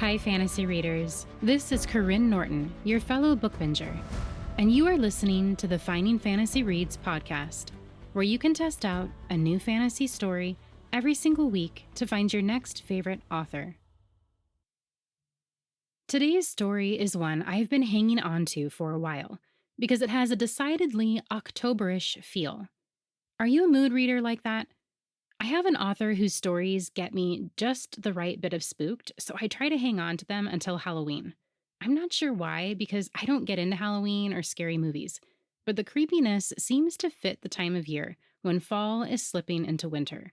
Hi, fantasy readers. This is Corinne Norton, your fellow book binger, and you are listening to the Finding Fantasy Reads podcast, where you can test out a new fantasy story every single week to find your next favorite author. Today's story is one I've been hanging on to for a while because it has a decidedly Octoberish feel. Are you a mood reader like that? I have an author whose stories get me just the right bit of spooked, so I try to hang on to them until Halloween. I'm not sure why, because I don't get into Halloween or scary movies, but the creepiness seems to fit the time of year when fall is slipping into winter.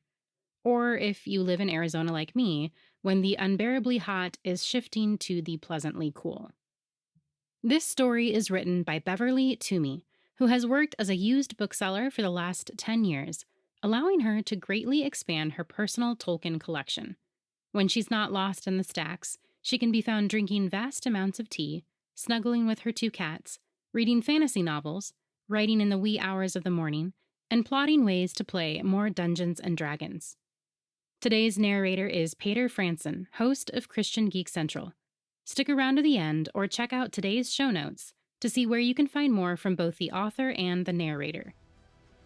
Or if you live in Arizona like me, when the unbearably hot is shifting to the pleasantly cool. This story is written by Beverly Twomey, who has worked as a used bookseller for the last 10 years, allowing her to greatly expand her personal Tolkien collection. When she's not lost in the stacks, she can be found drinking vast amounts of tea, snuggling with her 2 cats, reading fantasy novels, writing in the wee hours of the morning, and plotting ways to play more Dungeons and Dragons. Today's narrator is Paeter Frandsen, host of Christian Geek Central. Stick around to the end or check out today's show notes to see where you can find more from both the author and the narrator.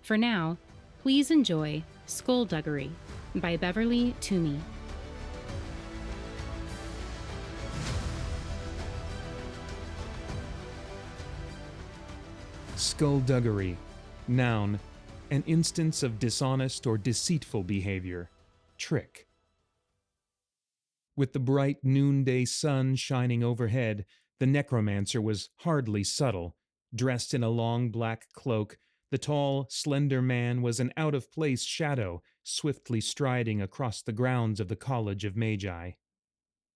For now, please enjoy Skullduggery by Beverly Twomey. Skullduggery. Noun. An instance of dishonest or deceitful behavior. Trick. With the bright noonday sun shining overhead, the necromancer was hardly subtle. Dressed in a long black cloak, the tall, slender man was an out-of-place shadow, swiftly striding across the grounds of the College of Magi.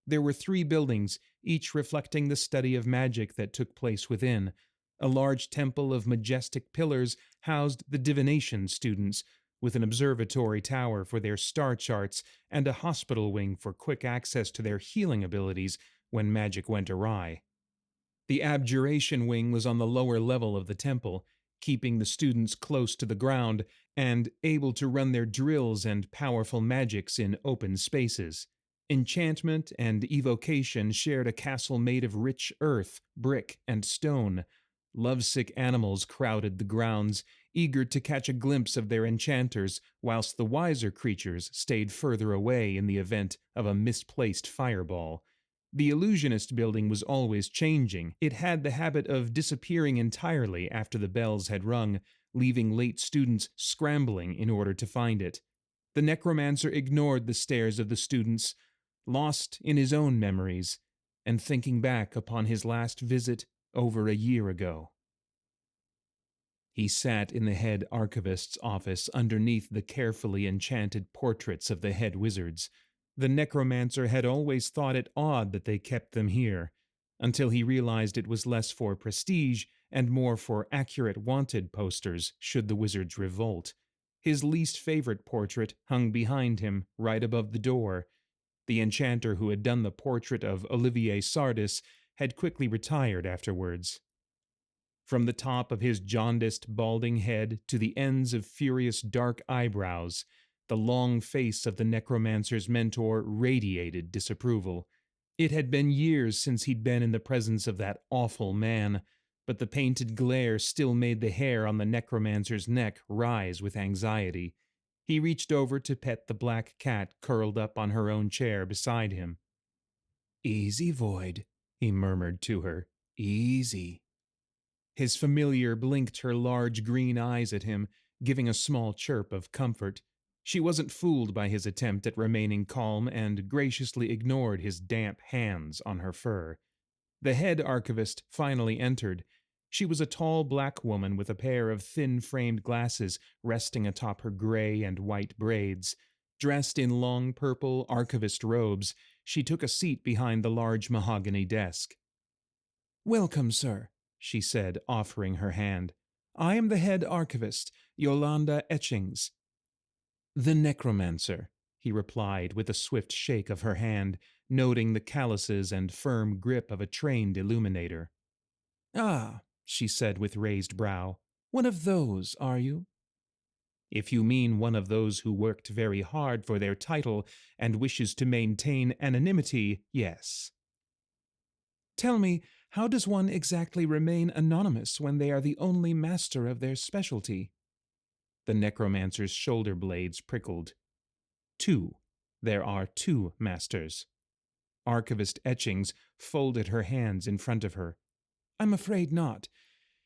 There were 3 buildings, each reflecting the study of magic that took place within. A large temple of majestic pillars housed the divination students, with an observatory tower for their star charts and a hospital wing for quick access to their healing abilities when magic went awry. The abjuration wing was on the lower level of the temple, keeping the students close to the ground and able to run their drills and powerful magics in open spaces. Enchantment and evocation shared a castle made of rich earth, brick, and stone. Lovesick animals crowded the grounds, eager to catch a glimpse of their enchanters, whilst the wiser creatures stayed further away in the event of a misplaced fireball. The illusionist building was always changing. It had the habit of disappearing entirely after the bells had rung, leaving late students scrambling in order to find it. The necromancer ignored the stares of the students, lost in his own memories, and thinking back upon his last visit over a year ago. He sat in the head archivist's office underneath the carefully enchanted portraits of the head wizards. The necromancer had always thought it odd that they kept them here, until he realized it was less for prestige and more for accurate wanted posters should the wizards revolt. His least favorite portrait hung behind him, right above the door. The enchanter who had done the portrait of Olivier Sardis had quickly retired afterwards. From the top of his jaundiced, balding head to the ends of furious dark eyebrows, the long face of the necromancer's mentor radiated disapproval. It had been years since he'd been in the presence of that awful man, but the painted glare still made the hair on the necromancer's neck rise with anxiety. He reached over to pet the black cat curled up on her own chair beside him. "Easy, Void," he murmured to her. "Easy." His familiar blinked her large green eyes at him, giving a small chirp of comfort. She wasn't fooled by his attempt at remaining calm and graciously ignored his damp hands on her fur. The head archivist finally entered. She was a tall black woman with a pair of thin-framed glasses resting atop her gray and white braids. Dressed in long purple archivist robes, she took a seat behind the large mahogany desk. "Welcome, sir," she said, offering her hand. "I am the head archivist, Yolanda Etchings." "The necromancer," he replied with a swift shake of her hand, noting the calluses and firm grip of a trained illuminator. "Ah," she said with raised brow, "one of those, are you?" "If you mean one of those who worked very hard for their title and wishes to maintain anonymity, yes." Tell me, how does one exactly remain anonymous when they are the only master of their specialty? The necromancer's shoulder blades prickled. Two. There are two masters. Archivist Etchings folded her hands in front of her. I'm afraid not.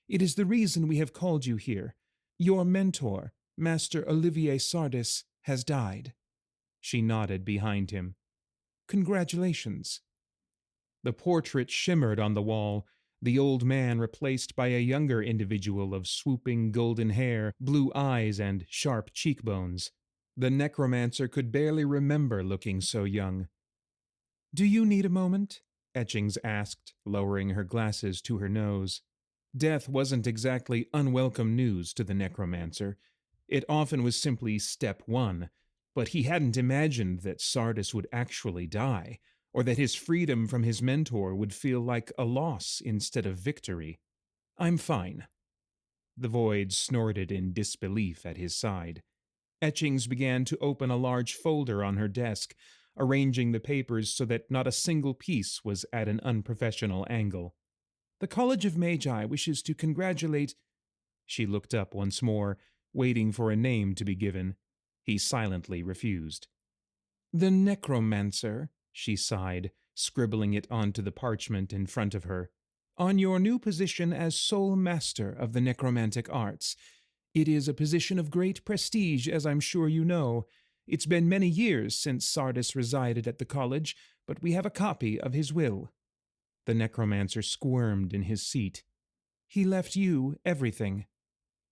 It is the reason we have called you here. Your mentor, Master Olivier Sardis, has died. She nodded behind him. Congratulations. The portrait shimmered on the wall, the old man replaced by a younger individual of swooping golden hair, blue eyes, and sharp cheekbones. The necromancer could barely remember looking so young. Do you need a moment? Etchings asked, lowering her glasses to her nose. Death wasn't exactly unwelcome news to the necromancer. It often was simply step one, but he hadn't imagined that Sardis would actually die, or that his freedom from his mentor would feel like a loss instead of victory. I'm fine. The void snorted in disbelief at his side. Etchings began to open a large folder on her desk, arranging the papers so that not a single piece was at an unprofessional angle. The College of Magi wishes to congratulate. She looked up once more, waiting for a name to be given. He silently refused. The necromancer, she sighed, scribbling it onto the parchment in front of her. On your new position as sole master of the necromantic arts. It is a position of great prestige, as I'm sure you know. It's been many years since Sardis resided at the college, but we have a copy of his will. The necromancer squirmed in his seat. He left you everything.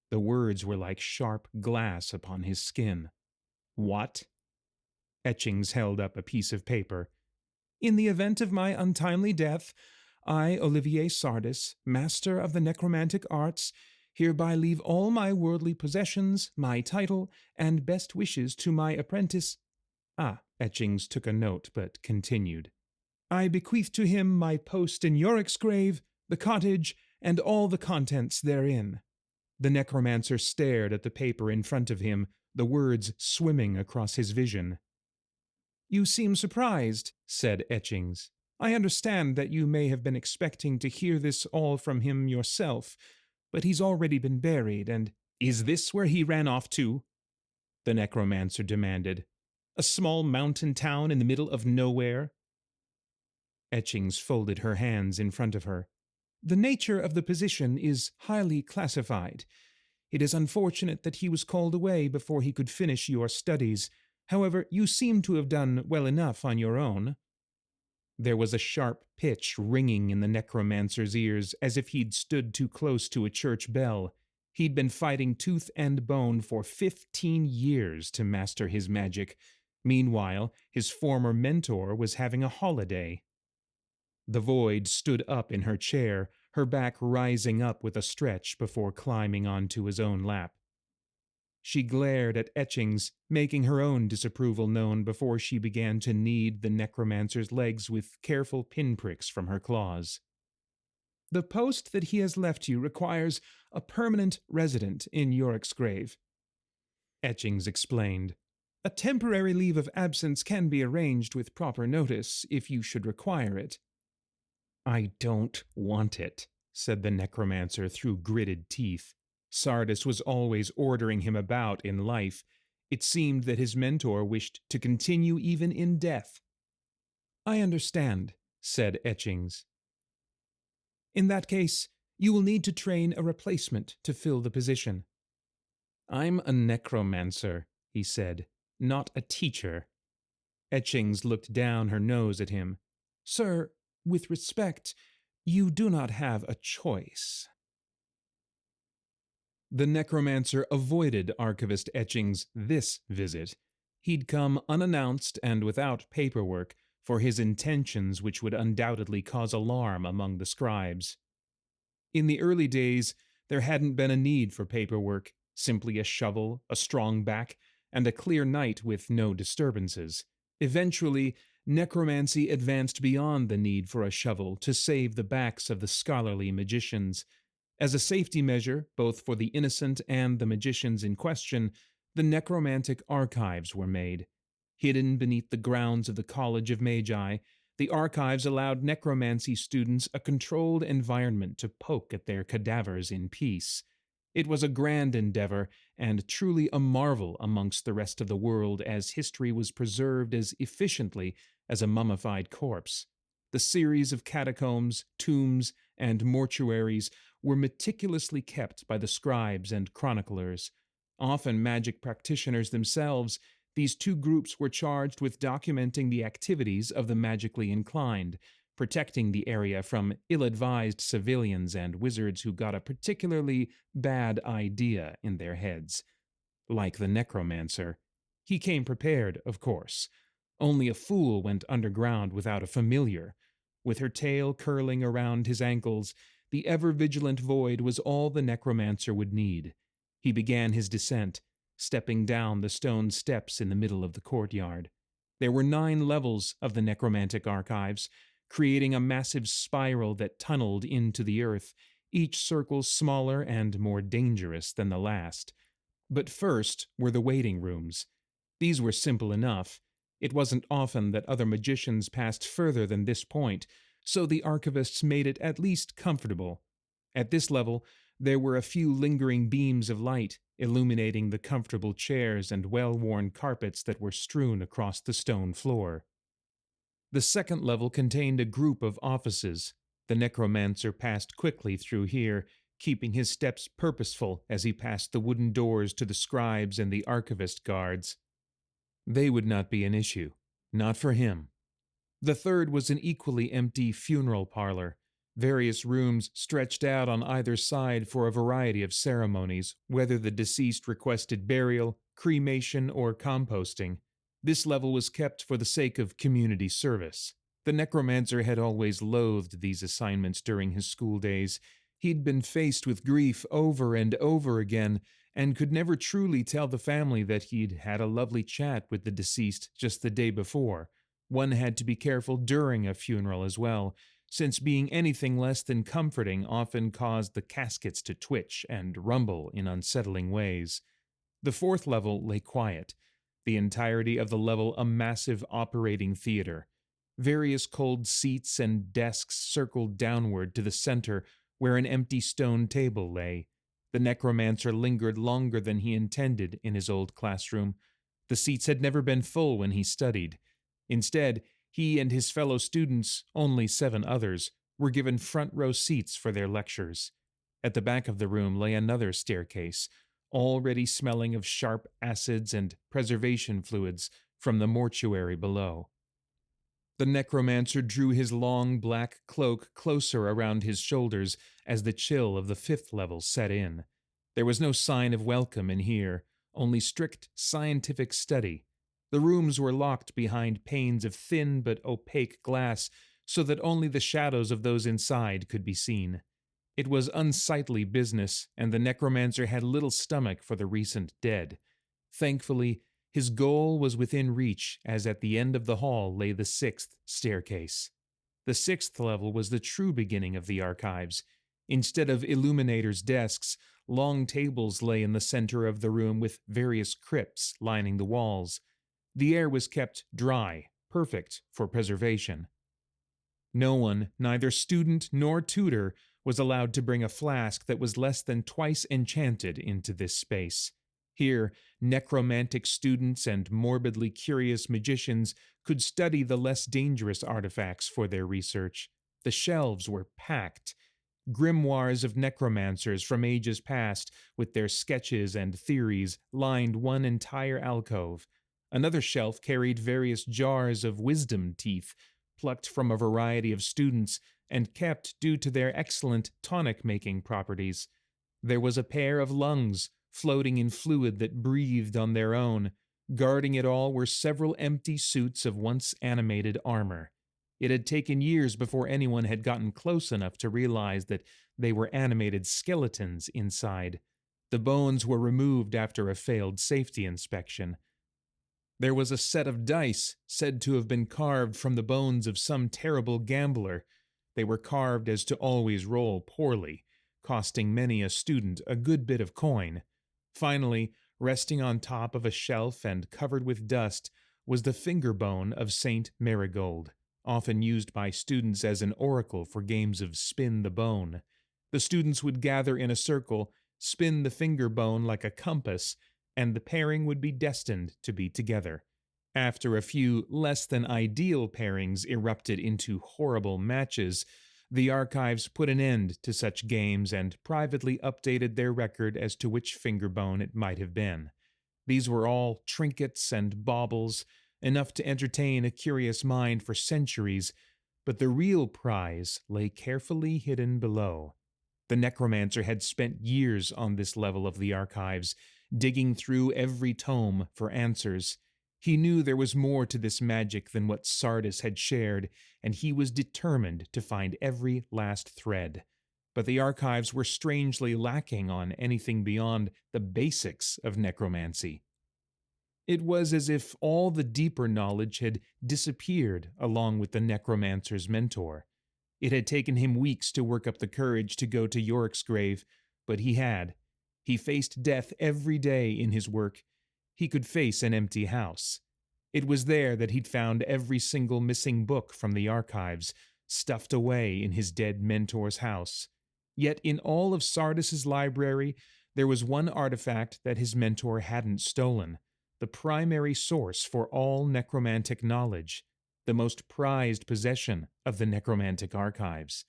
The words were like sharp glass upon his skin. What? Etchings held up a piece of paper. In the event of my untimely death, I, Olivier Sardis, master of the necromantic arts, hereby leave all my worldly possessions, my title, and best wishes to my apprentice. Etchings took a note, but continued. I bequeath to him my post in Yorick's grave, the cottage, and all the contents therein. The necromancer stared at the paper in front of him, the words swimming across his vision. You seem surprised, said Etchings. I understand that you may have been expecting to hear this all from him yourself, but he's already been buried, and— Is this where he ran off to? The necromancer demanded. A small mountain town in the middle of nowhere? Etchings folded her hands in front of her. The nature of the position is highly classified. It is unfortunate that he was called away before he could finish your studies. However, you seem to have done well enough on your own. There was a sharp pitch ringing in the necromancer's ears, as if he'd stood too close to a church bell. He'd been fighting tooth and bone for 15 years to master his magic. Meanwhile, his former mentor was having a holiday. The void stood up in her chair, her back rising up with a stretch before climbing onto his own lap. She glared at Etchings, making her own disapproval known before she began to knead the necromancer's legs with careful pinpricks from her claws. The post that he has left you requires a permanent resident in Yorick's grave, Etchings explained. A temporary leave of absence can be arranged with proper notice if you should require it. I don't want it, said the necromancer through gritted teeth. Sardis was always ordering him about in life. It seemed that his mentor wished to continue even in death. I understand, said Etchings. In that case, you will need to train a replacement to fill the position. I'm a necromancer, he said, not a teacher. Etchings looked down her nose at him. Sir, with respect, you do not have a choice. The necromancer avoided Archivist Etchings' this visit. He'd come unannounced and without paperwork for his intentions, which would undoubtedly cause alarm among the scribes. In the early days, there hadn't been a need for paperwork, simply a shovel, a strong back, and a clear night with no disturbances. Eventually, necromancy advanced beyond the need for a shovel to save the backs of the scholarly magicians. As a safety measure, both for the innocent and the magicians in question, the necromantic archives were made. Hidden beneath the grounds of the College of Magi, The archives allowed necromancy students a controlled environment to poke at their cadavers in peace. It was a grand endeavor, and truly a marvel amongst the rest of the world, as history was preserved as efficiently as a mummified corpse. The series of catacombs, tombs, and mortuaries were meticulously kept by the scribes and chroniclers. Often magic practitioners themselves, these two groups were charged with documenting the activities of the magically inclined, protecting the area from ill-advised civilians and wizards who got a particularly bad idea in their heads. Like the necromancer, he came prepared, of course. Only a fool went underground without a familiar. With her tail curling around his ankles, the ever-vigilant void was all the necromancer would need. He began his descent, stepping down the stone steps in the middle of the courtyard. There were 9 levels of the necromantic archives, creating a massive spiral that tunneled into the earth, each circle smaller and more dangerous than the last. But first were the waiting rooms. These were simple enough. It wasn't often that other magicians passed further than this point, so the archivists made it at least comfortable. At this level, there were a few lingering beams of light, illuminating the comfortable chairs and well-worn carpets that were strewn across the stone floor. The second level contained a group of offices. The necromancer passed quickly through here, keeping his steps purposeful as he passed the wooden doors to the scribes and the archivist guards. They would not be an issue. Not for him. The third was an equally empty funeral parlor. Various rooms stretched out on either side for a variety of ceremonies, whether the deceased requested burial, cremation, or composting. This level was kept for the sake of community service. The necromancer had always loathed these assignments during his school days. He'd been faced with grief over and over again, and could never truly tell the family that he'd had a lovely chat with the deceased just the day before. One had to be careful during a funeral as well, since being anything less than comforting often caused the caskets to twitch and rumble in unsettling ways. The fourth level lay quiet, the entirety of the level a massive operating theater. Various cold seats and desks circled downward to the center, where an empty stone table lay. The necromancer lingered longer than he intended in his old classroom. The seats had never been full when he studied. Instead, he and his fellow students, only 7 others, were given front-row seats for their lectures. At the back of the room lay another staircase, already smelling of sharp acids and preservation fluids from the mortuary below. The necromancer drew his long black cloak closer around his shoulders as the chill of the 5th level set in. There was no sign of welcome in here, only strict scientific study. The rooms were locked behind panes of thin but opaque glass so that only the shadows of those inside could be seen. It was unsightly business, and the necromancer had little stomach for the recent dead. Thankfully, his goal was within reach, as at the end of the hall lay the 6th staircase. The 6th level was the true beginning of the archives. Instead of illuminators' desks, long tables lay in the center of the room with various crypts lining the walls. The air was kept dry, perfect for preservation. No one, neither student nor tutor, was allowed to bring a flask that was less than twice enchanted into this space. Here, necromantic students and morbidly curious magicians could study the less dangerous artifacts for their research. The shelves were packed. Grimoires of necromancers from ages past, with their sketches and theories, lined one entire alcove. Another shelf carried various jars of wisdom teeth, plucked from a variety of students and kept due to their excellent tonic-making properties. There was a pair of lungs, floating in fluid that breathed on their own. Guarding it all were several empty suits of once animated armor. It had taken years before anyone had gotten close enough to realize that they were animated skeletons inside. The bones were removed after a failed safety inspection. There was a set of dice said to have been carved from the bones of some terrible gambler. They were carved as to always roll poorly, costing many a student a good bit of coin. Finally, resting on top of a shelf and covered with dust, was the finger bone of Saint Marigold, often used by students as an oracle for games of spin the bone. The students would gather in a circle, spin the finger bone like a compass, and the pairing would be destined to be together. After a few less than ideal pairings erupted into horrible matches, the archives put an end to such games and privately updated their record as to which finger bone it might have been. These were all trinkets and baubles, enough to entertain a curious mind for centuries, but the real prize lay carefully hidden below. The necromancer had spent years on this level of the archives, digging through every tome for answers. He knew there was more to this magic than what Sardis had shared, and he was determined to find every last thread. But the archives were strangely lacking on anything beyond the basics of necromancy. It was as if all the deeper knowledge had disappeared along with the necromancer's mentor. It had taken him weeks to work up the courage to go to Yorick's grave, but he had. He faced death every day in his work. He could face an empty house. It was there that he'd found every single missing book from the archives, stuffed away in his dead mentor's house. Yet in all of Sardis's library, there was one artifact that his mentor hadn't stolen, the primary source for all necromantic knowledge, the most prized possession of the necromantic archives.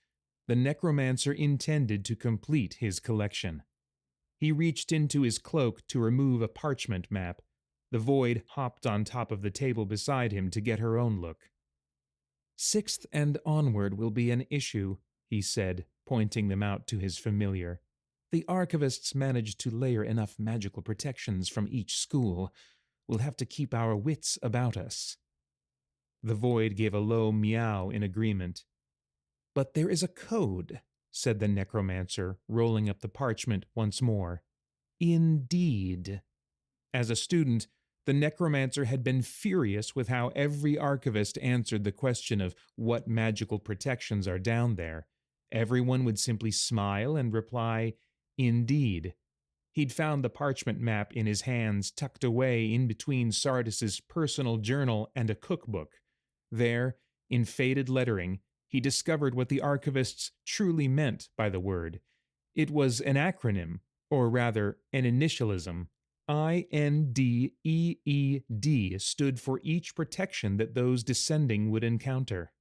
The necromancer intended to complete his collection. He reached into his cloak to remove a parchment map. The Void hopped on top of the table beside him to get her own look. "Sixth and onward will be an issue," he said, pointing them out to his familiar. "The archivists managed to layer enough magical protections from each school. We'll have to keep our wits about us." The Void gave a low meow in agreement. "But there is a code," said the necromancer, rolling up the parchment once more. "Indeed." As a student, the necromancer had been furious with how every archivist answered the question of what magical protections are down there. Everyone would simply smile and reply, "Indeed." He'd found the parchment map in his hands, tucked away in between Sardis's personal journal and a cookbook. There, in faded lettering, he discovered what the archivists truly meant by the word. It was an acronym, or rather, an initialism. INDEED stood for each protection that those descending would encounter.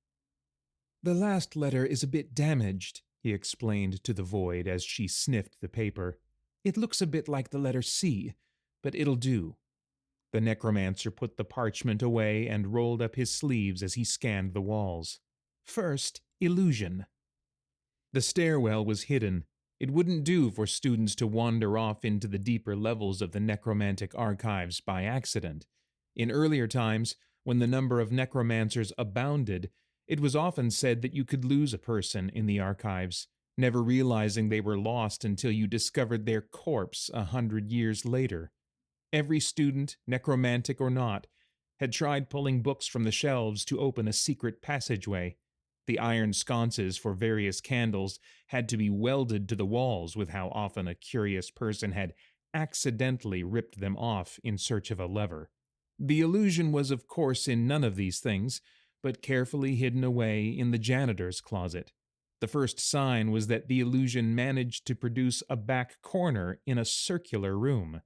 "The last letter is a bit damaged," he explained to the Void as she sniffed the paper. "It looks a bit like the letter C, but it'll do." The necromancer put the parchment away and rolled up his sleeves as he scanned the walls. "First, illusion." The stairwell was hidden. It wouldn't do for students to wander off into the deeper levels of the necromantic archives by accident. In earlier times, when the number of necromancers abounded, it was often said that you could lose a person in the archives, never realizing they were lost until you discovered their corpse 100 years later. Every student, necromantic or not, had tried pulling books from the shelves to open a secret passageway. The iron sconces for various candles had to be welded to the walls with how often a curious person had accidentally ripped them off in search of a lever. The illusion was, of course, in none of these things, but carefully hidden away in the janitor's closet. The first sign was that the illusion managed to produce a back corner in a circular room.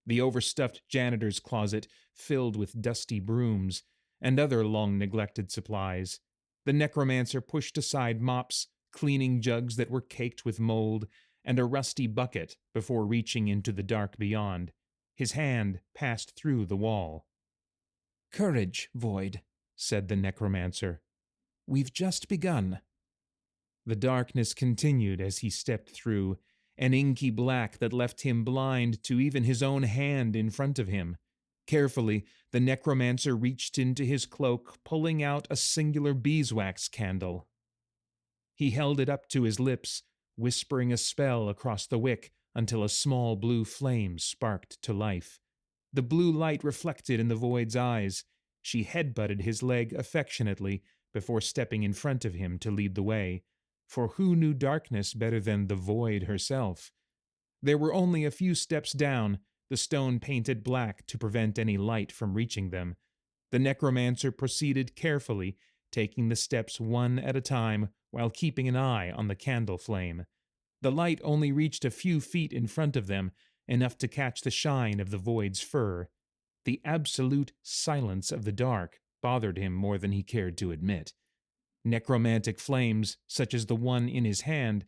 The overstuffed janitor's closet filled with dusty brooms and other long-neglected supplies. The necromancer pushed aside mops, cleaning jugs that were caked with mold, and a rusty bucket before reaching into the dark beyond. His hand passed through the wall. "Courage, Void," said the necromancer. "We've just begun." The darkness continued as he stepped through, an inky black that left him blind to even his own hand in front of him. Carefully, the necromancer reached into his cloak, pulling out a singular beeswax candle. He held it up to his lips, whispering a spell across the wick until a small blue flame sparked to life. The blue light reflected in the Void's eyes. She headbutted his leg affectionately before stepping in front of him to lead the way, for who knew darkness better than the Void herself? There were only a few steps down, the stone painted black to prevent any light from reaching them. The necromancer proceeded carefully, taking the steps one at a time while keeping an eye on the candle flame. The light only reached a few feet in front of them, enough to catch the shine of the void's fur. The absolute silence of the dark bothered him more than he cared to admit. Necromantic flames, such as the one in his hand,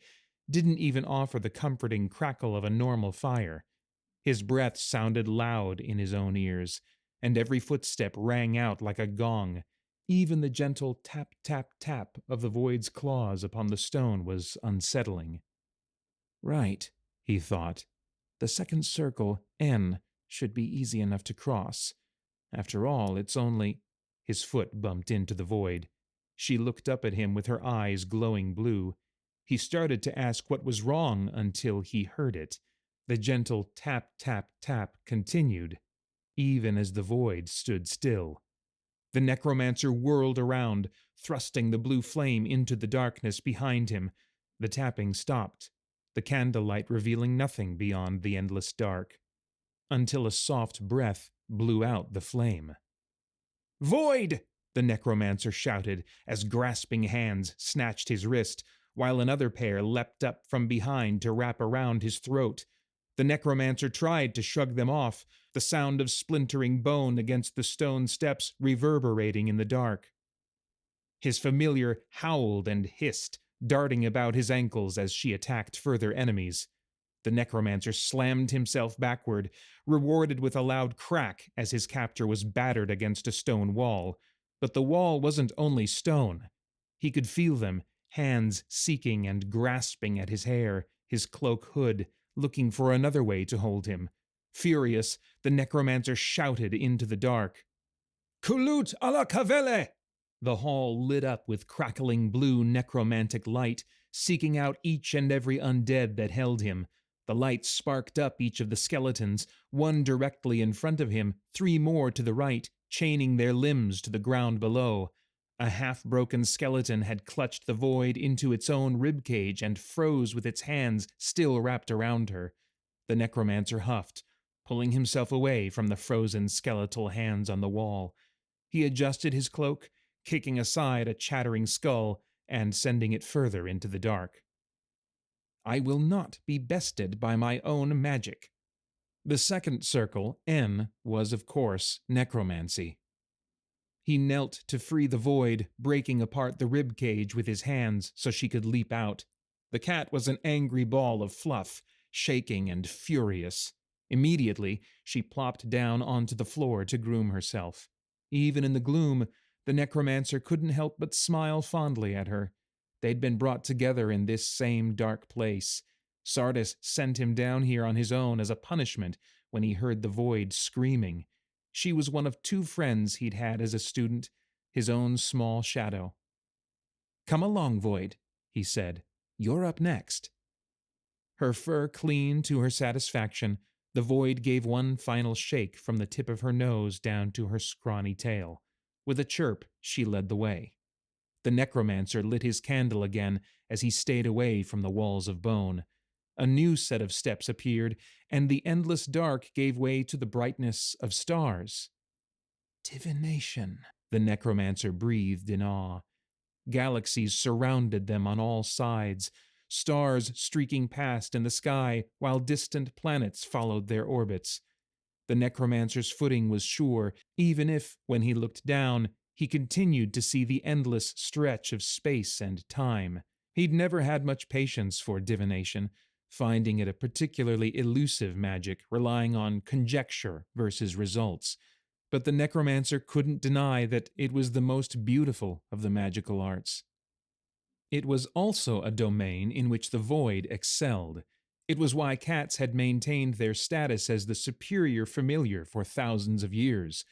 didn't even offer the comforting crackle of a normal fire. His breath sounded loud in his own ears, and every footstep rang out like a gong. Even the gentle tap, tap, tap of the void's claws upon the stone was unsettling. Right, he thought. The second circle, N, should be easy enough to cross. After all, it's only... His foot bumped into the void. She looked up at him with her eyes glowing blue. He started to ask what was wrong until he heard it. The gentle tap, tap, tap continued, even as the void stood still. The necromancer whirled around, thrusting the blue flame into the darkness behind him. The tapping stopped, the candlelight revealing nothing beyond the endless dark, until a soft breath blew out the flame. "Void!" the necromancer shouted as grasping hands snatched his wrist, while another pair leapt up from behind to wrap around his throat. The necromancer tried to shrug them off, the sound of splintering bone against the stone steps reverberating in the dark. His familiar howled and hissed, darting about his ankles as she attacked further enemies. The necromancer slammed himself backward, rewarded with a loud crack as his captor was battered against a stone wall. But the wall wasn't only stone. He could feel them, hands seeking and grasping at his hair, his cloak hood, looking for another way to hold him. Furious, the necromancer shouted into the dark. "Kulut a la cavele!" The hall lit up with crackling blue necromantic light, seeking out each and every undead that held him. The light sparked up each of the skeletons, one directly in front of him, three more to the right, chaining their limbs to the ground below. A half-broken skeleton had clutched the void into its own ribcage and froze with its hands still wrapped around her. The necromancer huffed, pulling himself away from the frozen skeletal hands on the wall. He adjusted his cloak, kicking aside a chattering skull and sending it further into the dark. I will not be bested by my own magic. The second circle, N, was, of course, necromancy. He knelt to free the void, breaking apart the rib cage with his hands so she could leap out. The cat was an angry ball of fluff, shaking and furious. Immediately, she plopped down onto the floor to groom herself. Even in the gloom, the necromancer couldn't help but smile fondly at her. They'd been brought together in this same dark place. Sardis sent him down here on his own as a punishment when he heard the void screaming. She was one of two friends he'd had as a student, his own small shadow. "Come along, Void," he said. "You're up next." Her fur clean to her satisfaction, the void gave one final shake from the tip of her nose down to her scrawny tail. With a chirp, she led the way. The necromancer lit his candle again as he stayed away from the walls of bone. A new set of steps appeared, and the endless dark gave way to the brightness of stars. "Divination," the necromancer breathed in awe. Galaxies surrounded them on all sides, stars streaking past in the sky while distant planets followed their orbits. The necromancer's footing was sure, even if, when he looked down, he continued to see the endless stretch of space and time. He'd never had much patience for divination, finding it a particularly elusive magic relying on conjecture versus results. But the necromancer couldn't deny that it was the most beautiful of the magical arts. It was also a domain in which the void excelled. It was why cats had maintained their status as the superior familiar for thousands of years.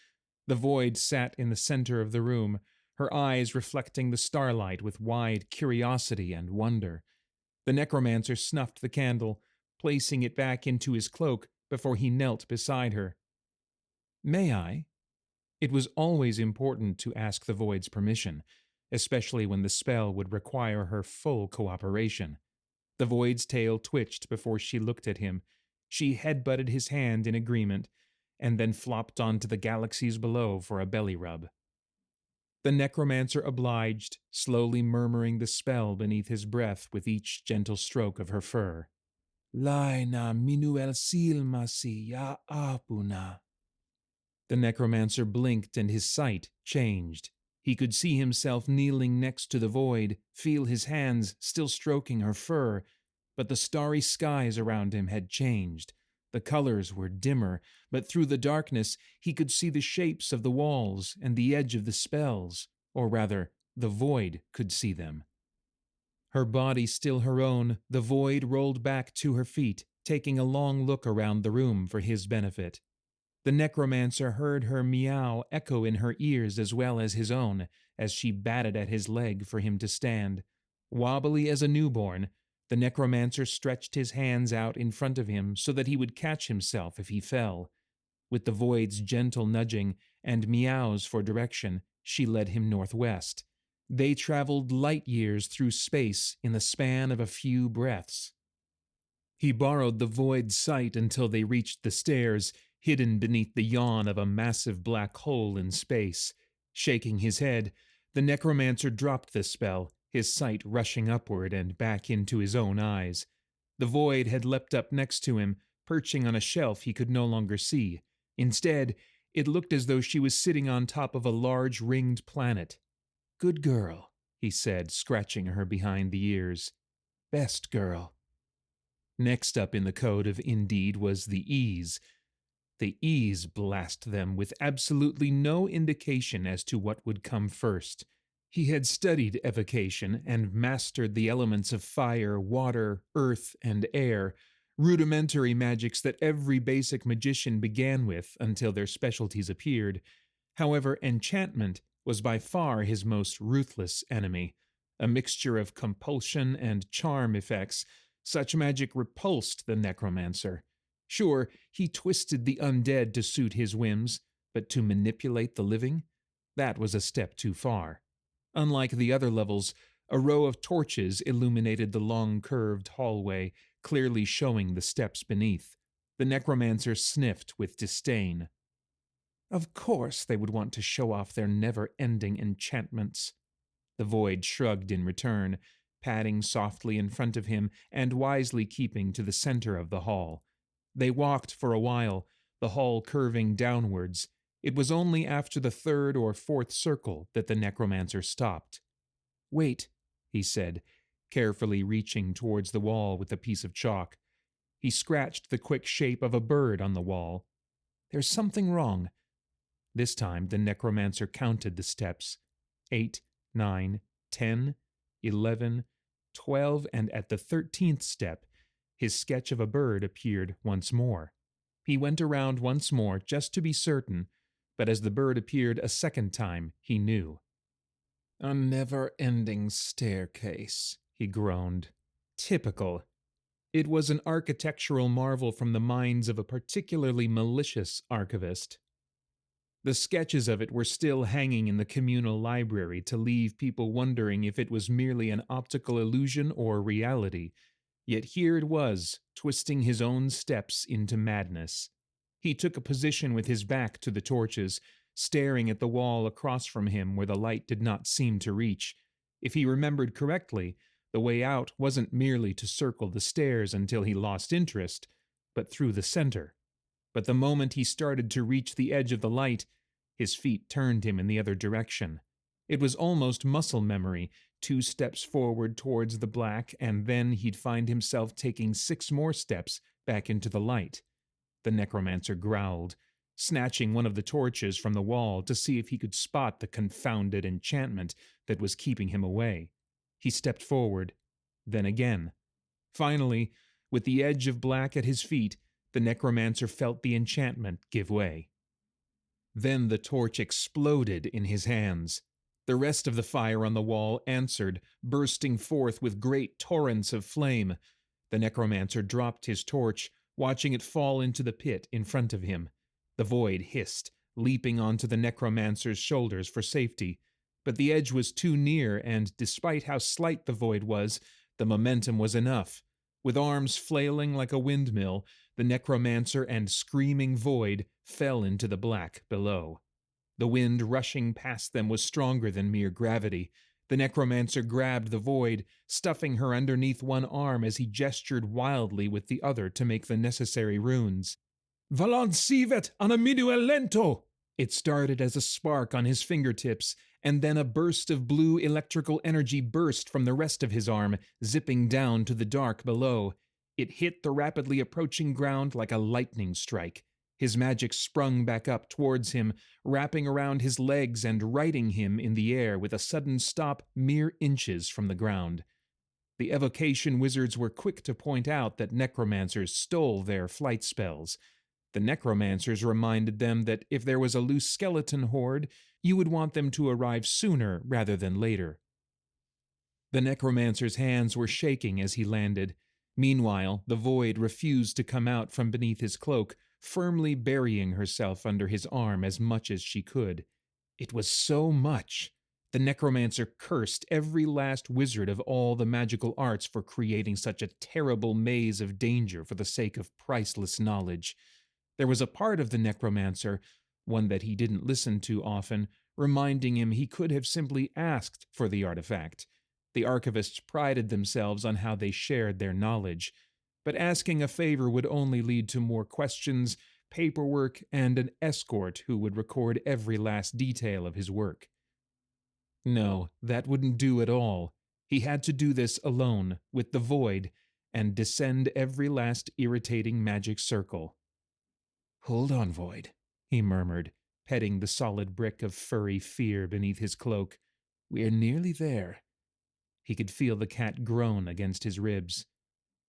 The void sat in the center of the room, her eyes reflecting the starlight with wide curiosity and wonder. The necromancer snuffed the candle, placing it back into his cloak before he knelt beside her. "May I?" It was always important to ask the void's permission, especially when the spell would require her full cooperation. The void's tail twitched before she looked at him. She headbutted his hand in agreement, and then flopped onto the galaxies below for a belly rub. The necromancer obliged, slowly murmuring the spell beneath his breath with each gentle stroke of her fur. Laina minuel silmasi ya apuna. The necromancer blinked and his sight changed. He could see himself kneeling next to the void, feel his hands still stroking her fur, but the starry skies around him had changed. The colors were dimmer, but through the darkness he could see the shapes of the walls and the edge of the spells, or rather, the void could see them. Her body still her own, the void rolled back to her feet, taking a long look around the room for his benefit. The necromancer heard her meow echo in her ears as well as his own, as she batted at his leg for him to stand. Wobbly as a newborn, the necromancer stretched his hands out in front of him so that he would catch himself if he fell. With the void's gentle nudging and meows for direction, she led him northwest. They traveled light years through space in the span of a few breaths. He borrowed the void's sight until they reached the stairs, hidden beneath the yawn of a massive black hole in space. Shaking his head, the necromancer dropped the spell, his sight rushing upward and back into his own eyes. The void had leapt up next to him, perching on a shelf he could no longer see. Instead, it looked as though she was sitting on top of a large ringed planet. Good girl, he said, scratching her behind the ears. Best girl. Next up in the code of Indeed was the E's. The E's, blast them, with absolutely no indication as to what would come first. He had studied evocation and mastered the elements of fire, water, earth, and air, rudimentary magics that every basic magician began with until their specialties appeared. However, enchantment was by far his most ruthless enemy. A mixture of compulsion and charm effects, such magic repulsed the necromancer. Sure, he twisted the undead to suit his whims, but to manipulate the living? That was a step too far. Unlike the other levels, a row of torches illuminated the long curved hallway, clearly showing the steps beneath. The necromancer sniffed with disdain. Of course they would want to show off their never-ending enchantments. The void shrugged in return, padding softly in front of him and wisely keeping to the center of the hall. They walked for a while, the hall curving downwards. It was only after the third or fourth circle that the necromancer stopped. Wait, he said, carefully reaching towards the wall with a piece of chalk. He scratched the quick shape of a bird on the wall. There's something wrong. This time the necromancer counted the steps. 8, 9, 10, 11, 12, and at the 13th step, his sketch of a bird appeared once more. He went around once more just to be certain, but as the bird appeared a second time, he knew. A never-ending staircase, he groaned. Typical. It was an architectural marvel from the minds of a particularly malicious archivist. The sketches of it were still hanging in the communal library to leave people wondering if it was merely an optical illusion or reality. Yet here it was, twisting his own steps into madness. He took a position with his back to the torches, staring at the wall across from him where the light did not seem to reach. If he remembered correctly, the way out wasn't merely to circle the stairs until he lost interest, but through the center. But the moment he started to reach the edge of the light, his feet turned him in the other direction. It was almost muscle memory, 2 steps forward towards the black, and then he'd find himself taking 6 more steps back into the light. The necromancer growled, snatching one of the torches from the wall to see if he could spot the confounded enchantment that was keeping him away. He stepped forward, then again. Finally, with the edge of black at his feet, the necromancer felt the enchantment give way. Then the torch exploded in his hands. The rest of the fire on the wall answered, bursting forth with great torrents of flame. The necromancer dropped his torch, watching it fall into the pit in front of him. The void hissed, leaping onto the necromancer's shoulders for safety. But the edge was too near, and despite how slight the void was, the momentum was enough. With arms flailing like a windmill, the necromancer and screaming void fell into the black below. The wind rushing past them was stronger than mere gravity. The necromancer grabbed the void, stuffing her underneath one arm as he gestured wildly with the other to make the necessary runes. Valancivet anamiduel lento! It started as a spark on his fingertips, and then a burst of blue electrical energy burst from the rest of his arm, zipping down to the dark below. It hit the rapidly approaching ground like a lightning strike. His magic sprung back up towards him, wrapping around his legs and righting him in the air with a sudden stop mere inches from the ground. The evocation wizards were quick to point out that necromancers stole their flight spells. The necromancers reminded them that if there was a loose skeleton horde, you would want them to arrive sooner rather than later. The necromancer's hands were shaking as he landed. Meanwhile, the void refused to come out from beneath his cloak, firmly burying herself under his arm as much as she could. It was so much. The necromancer cursed every last wizard of all the magical arts for creating such a terrible maze of danger for the sake of priceless knowledge. There was a part of the necromancer, one that he didn't listen to often, reminding him he could have simply asked for the artifact. The archivists prided themselves on how they shared their knowledge, but asking a favor would only lead to more questions, paperwork, and an escort who would record every last detail of his work. No, that wouldn't do at all. He had to do this alone, with the void, and descend every last irritating magic circle. "Hold on, Void," he murmured, petting the solid brick of furry fear beneath his cloak. "We're nearly there." He could feel the cat groan against his ribs.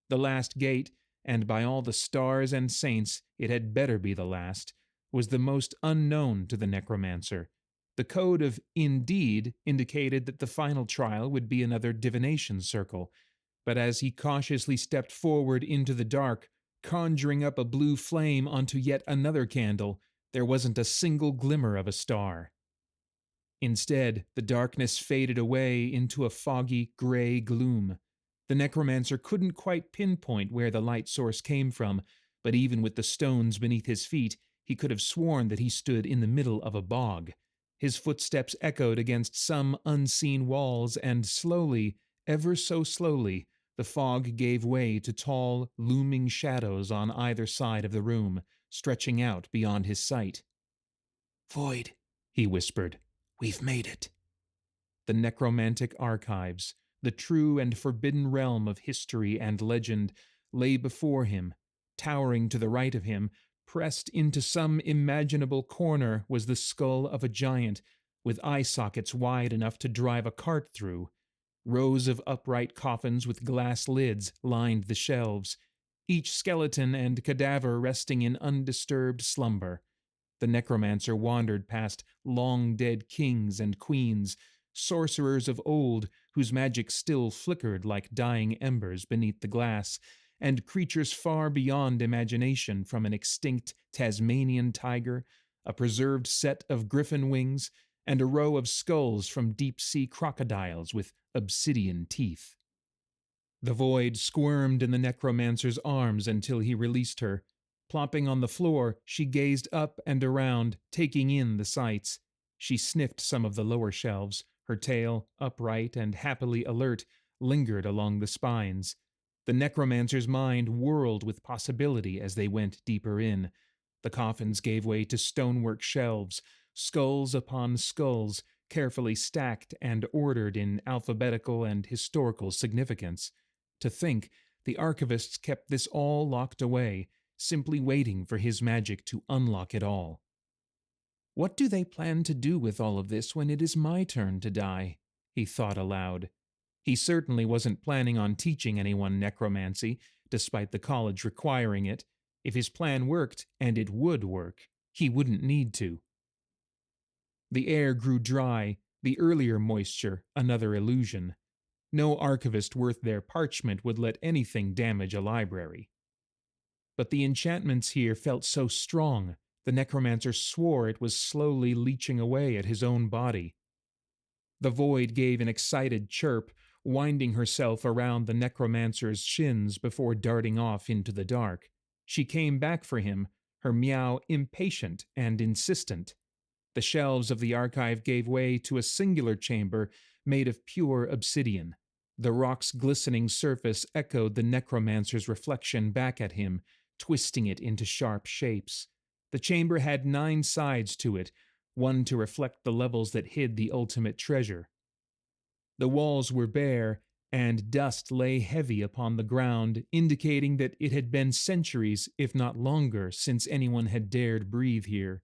The last gate, and by all the stars and saints, it had better be the last, was the most unknown to the necromancer. The code of Indeed indicated that the final trial would be another divination circle, but as he cautiously stepped forward into the dark, conjuring up a blue flame onto yet another candle, there wasn't a single glimmer of a star. Instead, the darkness faded away into a foggy, gray gloom. The necromancer couldn't quite pinpoint where the light source came from, but even with the stones beneath his feet, he could have sworn that he stood in the middle of a bog. His footsteps echoed against some unseen walls, and slowly, ever so slowly, the fog gave way to tall, looming shadows on either side of the room, stretching out beyond his sight. "Void," he whispered, "we've made it." The necromantic archives, the true and forbidden realm of history and legend, lay before him. Towering to the right of him, pressed into some imaginable corner, was the skull of a giant, with eye sockets wide enough to drive a cart through. Rows of upright coffins with glass lids lined the shelves, each skeleton and cadaver resting in undisturbed slumber. The necromancer wandered past long-dead kings and queens, sorcerers of old whose magic still flickered like dying embers beneath the glass, and creatures far beyond imagination, from an extinct Tasmanian tiger, a preserved set of griffin wings, and a row of skulls from deep-sea crocodiles with obsidian teeth. The void squirmed in the necromancer's arms until he released her. Plopping on the floor, she gazed up and around, taking in the sights. She sniffed some of the lower shelves. Her tail, upright and happily alert, lingered along the spines. The necromancer's mind whirled with possibility as they went deeper in. The coffins gave way to stonework shelves, skulls upon skulls, carefully stacked and ordered in alphabetical and historical significance. To think, the archivists kept this all locked away, simply waiting for his magic to unlock it all. "What do they plan to do with all of this when it is my turn to die?" he thought aloud. He certainly wasn't planning on teaching anyone necromancy, despite the college requiring it. If his plan worked, and it would work, he wouldn't need to. The air grew dry, the earlier moisture another illusion. No archivist worth their parchment would let anything damage a library. But the enchantments here felt so strong, the necromancer swore it was slowly leaching away at his own body. The void gave an excited chirp, winding herself around the necromancer's shins before darting off into the dark. She came back for him, her meow impatient and insistent. The shelves of the archive gave way to a singular chamber made of pure obsidian. The rock's glistening surface echoed the necromancer's reflection back at him, twisting it into sharp shapes. The chamber had 9 sides to it, one to reflect the levels that hid the ultimate treasure. The walls were bare, and dust lay heavy upon the ground, indicating that it had been centuries, if not longer, since anyone had dared breathe here.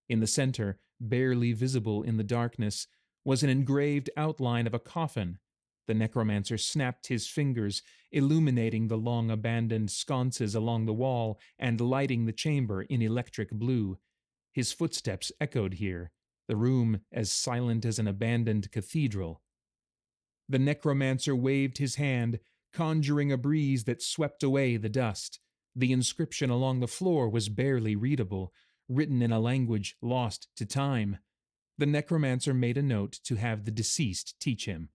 In the center, barely visible in the darkness, was an engraved outline of a coffin. The necromancer snapped his fingers, illuminating the long abandoned sconces along the wall and lighting the chamber in electric blue. His footsteps echoed here, the room as silent as an abandoned cathedral. The necromancer waved his hand, conjuring a breeze that swept away the dust. The inscription along the floor was barely readable, written in a language lost to time. The necromancer made a note to have the deceased teach him.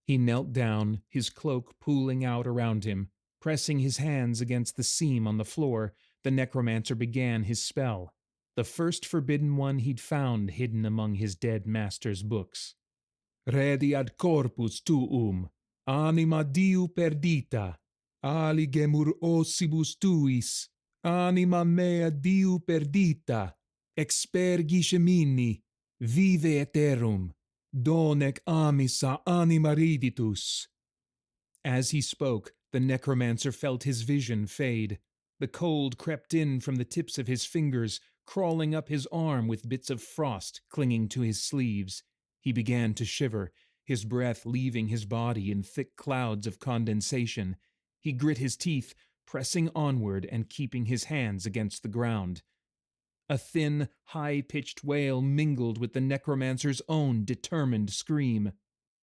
He knelt down, his cloak pooling out around him. Pressing his hands against the seam on the floor, the necromancer began his spell, the first forbidden one he'd found hidden among his dead master's books. Redi ad corpus tuum, anima diu perdita, ali gemur ossibus tuis, anima mea diu perdita, expergi gemini, vive aeterum, donec amisa anima riditus. As he spoke, the necromancer felt his vision fade. The cold crept in from the tips of his fingers, crawling up his arm with bits of frost clinging to his sleeves. He began to shiver, his breath leaving his body in thick clouds of condensation. He grit his teeth, pressing onward and keeping his hands against the ground. A thin, high-pitched wail mingled with the necromancer's own determined scream.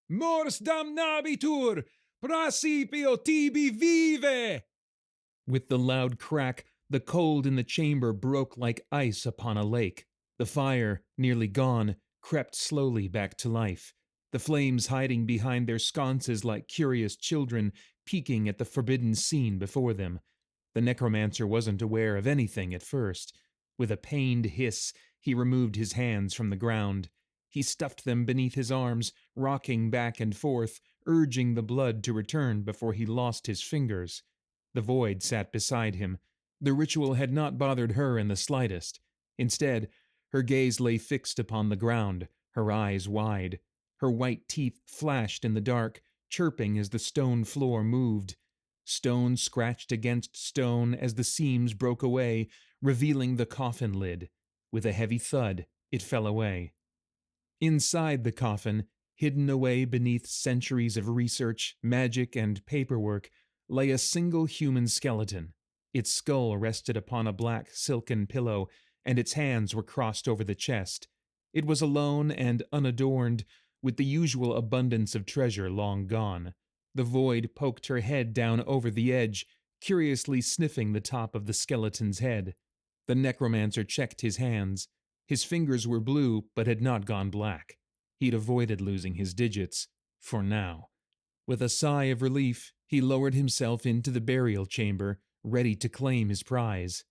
Mors damnabitur! Praecipio tibi vive! With the loud crack, the cold in the chamber broke like ice upon a lake. The fire, nearly gone, crept slowly back to life, the flames hiding behind their sconces like curious children peeking at the forbidden scene before them. The necromancer wasn't aware of anything at first. With a pained hiss, he removed his hands from the ground. He stuffed them beneath his arms, rocking back and forth, urging the blood to return before he lost his fingers. The void sat beside him. The ritual had not bothered her in the slightest. Instead, her gaze lay fixed upon the ground, her eyes wide. Her white teeth flashed in the dark, chirping as the stone floor moved. Stone scratched against stone as the seams broke away, revealing the coffin lid. With a heavy thud, it fell away. Inside the coffin, hidden away beneath centuries of research, magic, and paperwork, lay a single human skeleton. Its skull rested upon a black silken pillow, and its hands were crossed over the chest. It was alone and unadorned, with the usual abundance of treasure long gone. The void poked her head down over the edge, curiously sniffing the top of the skeleton's head. The necromancer checked his hands. His fingers were blue, but had not gone black. He'd avoided losing his digits, for now. With a sigh of relief, he lowered himself into the burial chamber, ready to claim his prize.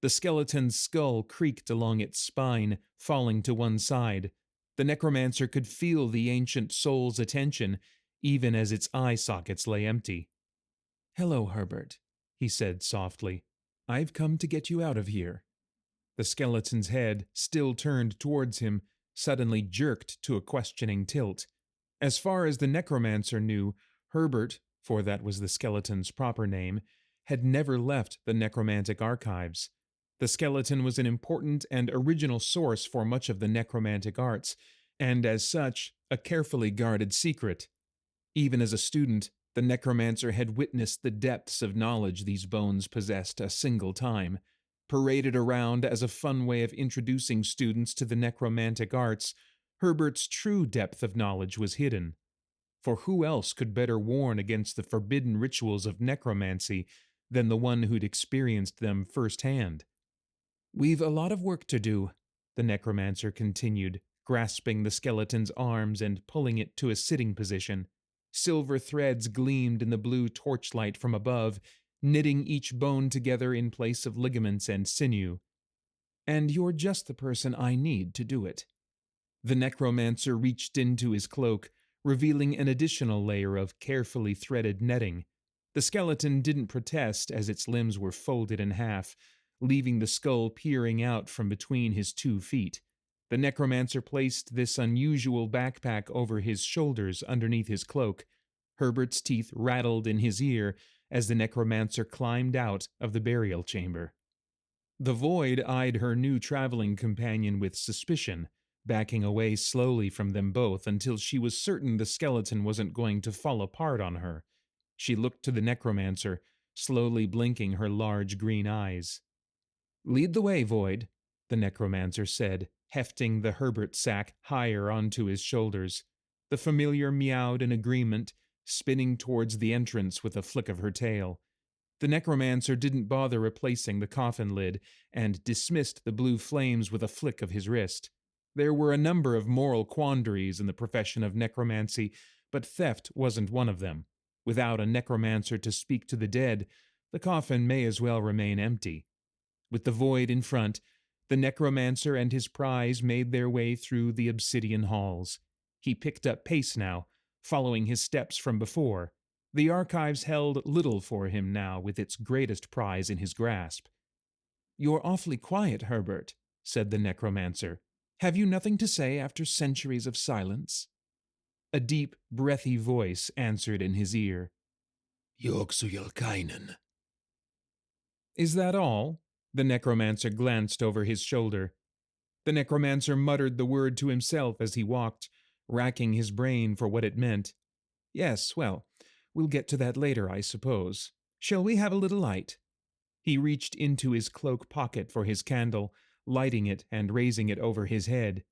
The skeleton's skull creaked along its spine, falling to one side. The necromancer could feel the ancient soul's attention, even as its eye sockets lay empty. "Hello, Herbert," he said softly. "I've come to get you out of here." The skeleton's head, still turned towards him, suddenly jerked to a questioning tilt. As far as the necromancer knew, Herbert, for that was the skeleton's proper name, had never left the necromantic archives. The skeleton was an important and original source for much of the necromantic arts, and as such, a carefully guarded secret. Even as a student, the necromancer had witnessed the depths of knowledge these bones possessed a single time. Paraded around as a fun way of introducing students to the necromantic arts, Herbert's true depth of knowledge was hidden. For who else could better warn against the forbidden rituals of necromancy than the one who'd experienced them firsthand? "We've a lot of work to do," the necromancer continued, grasping the skeleton's arms and pulling it to a sitting position. Silver threads gleamed in the blue torchlight from above, knitting each bone together in place of ligaments and sinew. and you're just the person I need to do it. The necromancer reached into his cloak, revealing an additional layer of carefully threaded netting. The skeleton didn't protest as its limbs were folded in half, leaving the skull peering out from between his 2 feet. The necromancer placed this unusual backpack over his shoulders underneath his cloak. Herbert's teeth rattled in his ear as the necromancer climbed out of the burial chamber. The void eyed her new traveling companion with suspicion, backing away slowly from them both until she was certain the skeleton wasn't going to fall apart on her. She looked to the necromancer, slowly blinking her large green eyes. "Lead the way, Void," the necromancer said, hefting the Herbert sack higher onto his shoulders. The familiar meowed in agreement, spinning towards the entrance with a flick of her tail. The necromancer didn't bother replacing the coffin lid and dismissed the blue flames with a flick of his wrist. There were a number of moral quandaries in the profession of necromancy, but theft wasn't one of them. Without a necromancer to speak to the dead, the coffin may as well remain empty. With the void in front, the necromancer and his prize made their way through the obsidian halls. He picked up pace now, following his steps from before. The archives held little for him now with its greatest prize in his grasp. "You're awfully quiet, Herbert," said the necromancer. "Have you nothing to say after centuries of silence?" A deep, breathy voice answered in his ear. Yoksujelkainen. "Is that all?" The necromancer glanced over his shoulder. The necromancer muttered the word to himself as he walked, racking his brain for what it meant. "Yes, well, we'll get to that later, I suppose. Shall we have a little light?" He reached into his cloak pocket for his candle, lighting it and raising it over his head.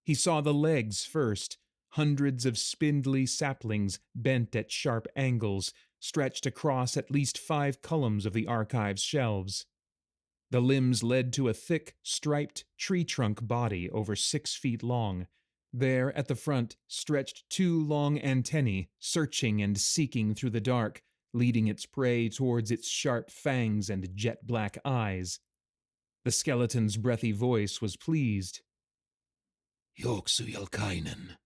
He saw the legs first, hundreds of spindly saplings bent at sharp angles, stretched across at least 5 columns of the archive's shelves. The limbs led to a thick, striped tree trunk body over 6 feet long. There, at the front, stretched 2 long antennae, searching and seeking through the dark, leading its prey towards its sharp fangs and jet-black eyes. The skeleton's breathy voice was pleased. Yoksujelkainen.